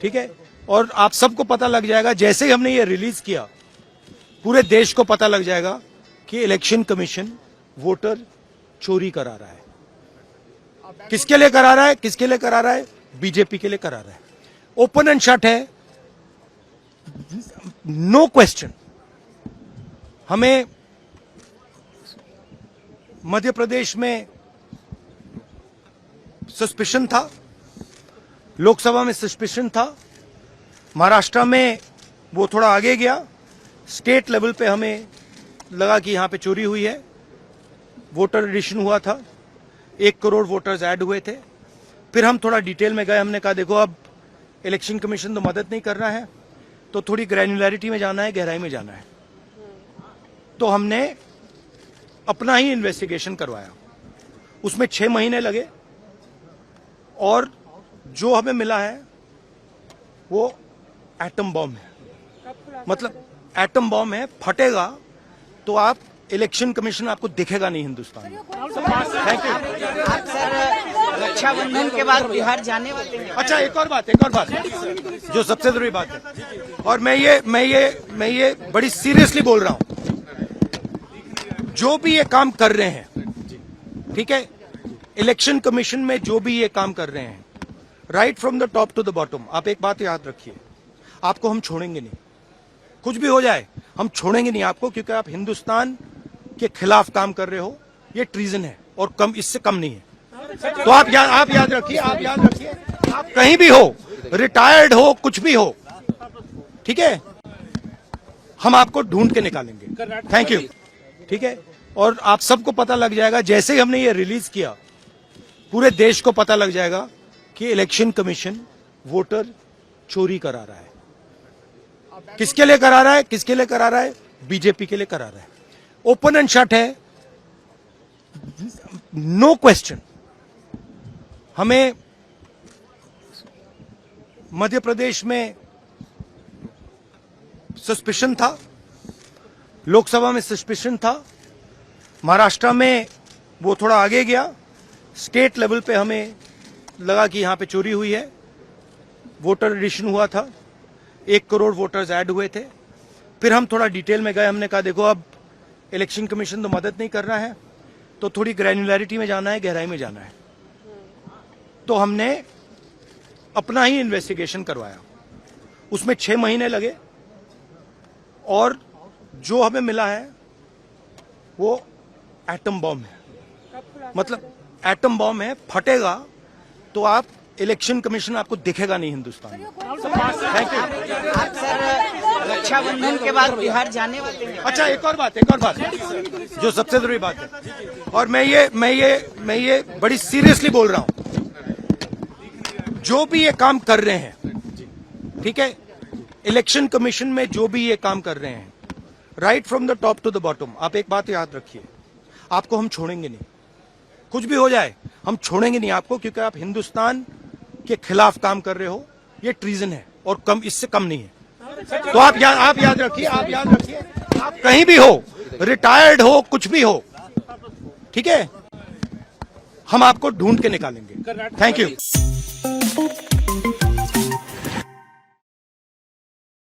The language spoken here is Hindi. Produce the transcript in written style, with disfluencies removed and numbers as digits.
ठीक है। और आप सबको पता लग जाएगा, जैसे ही हमने ये रिलीज किया पूरे देश को पता लग जाएगा कि इलेक्शन कमीशन वोटर चोरी करा रहा है। किसके लिए करा रहा है? किसके लिए करा रहा है? बीजेपी के लिए करा रहा है। ओपन एंड शट है, नो क्वेश्चन। हमें मध्य प्रदेश में सस्पिशन था, लोकसभा में सस्पिशन था, महाराष्ट्र में वो थोड़ा आगे गया, स्टेट लेवल पे हमें लगा कि यहां पे चोरी हुई है, वोटर एडिशन हुआ था, 1 करोड़ वोटर्स ऐड हुए थे। फिर हम थोड़ा डिटेल में गए, हमने कहा देखो अब इलेक्शन कमीशन तो मदद नहीं कर रहा है, तो थोड़ी ग्रैन्युलैरिटी में जाना है, गहराई में जाना है। तो हमने अपना ही इन्वेस्टिगेशन करवाया, उसमें 6 महीने लगे और जो हमें मिला है वो एटम बॉम्ब है। मतलब एटम बॉम्ब है, फटेगा तो आप इलेक्शन कमीशन आपको दिखेगा नहीं हिंदुस्तान में। Thank you. आप सर रक्षाबंधन के बाद बिहार जाने वाले हैं। अच्छा, एक और बात जो सबसे जरूरी बात है, और मैं ये बड़ी सीरियसली बोल रहा हूं, जो भी ये काम कर रहे हैं, ठीक है, इलेक्शन कमीशन में जो भी ये काम कर रहे हैं, right from the top to the bottom, आप एक बात याद रखिए, आपको हम छोड़ेंगे नहीं। कुछ भी हो जाए हम छोड़ेंगे नहीं आपको, क्योंकि आप हिंदुस्तान के खिलाफ काम कर रहे हो। ये ट्रीजन है और कम, इससे कम नहीं है। तो आप याद रखिए, आप कहीं भी हो, रिटायर्ड हो, कुछ भी हो, ठीक है, हम आपको ढूंढ के निकालेंगे। Thank you. ठीक है। और आप सबको पता लग जाएगा, जैसे ही हमने ये रिलीज किया पूरे देश को पता लग जाएगा कि इलेक्शन कमीशन वोटर चोरी करा रहा है। किसके लिए करा रहा है? किसके लिए करा रहा है? बीजेपी के लिए करा रहा है। ओपन एंड शट है, नो क्वेश्चन। हमें मध्य प्रदेश में सस्पिशन था, लोकसभा में सस्पिशन था, महाराष्ट्र में वो थोड़ा आगे गया, स्टेट लेवल पे हमें लगा कि यहां पे चोरी हुई है, वोटर एडिशन हुआ था, 1 करोड़ वोटर्स ऐड हुए थे। फिर हम थोड़ा डिटेल में गए, हमने कहा देखो अब इलेक्शन कमीशन तो मदद नहीं कर रहा है, तो थोड़ी ग्रैन्युलैरिटी में जाना है, गहराई में जाना है। तो हमने अपना ही इन्वेस्टिगेशन करवाया, उसमें 6 महीने लगे और जो हमें मिला है वो एटम बॉम्ब है। मतलब एटम बॉम्ब है, फटेगा तो आप इलेक्शन कमीशन आपको दिखेगा नहीं हिंदुस्तान में। Thank you. आप सर रक्षाबंधन के बाद बिहार जाने वाले हैं। अच्छा, एक और बात जो सबसे जरूरी बात है, और मैं ये बड़ी सीरियसली बोल रहा हूं, जो भी ये काम कर रहे हैं, ठीक है, इलेक्शन कमीशन में जो भी ये काम कर रहे हैं, right from the top to the bottom, आप एक बात याद रखिए, आपको हम छोड़ेंगे नहीं। कुछ भी हो जाए हम छोड़ेंगे नहीं आपको, क्योंकि आप हिंदुस्तान के खिलाफ काम कर रहे हो। ये ट्रीजन है और कम, इससे कम नहीं है। तो आप याद रखिए, आप कहीं भी हो, रिटायर्ड हो, कुछ भी हो, ठीक है, हम आपको ढूंढ के निकालेंगे। Thank you.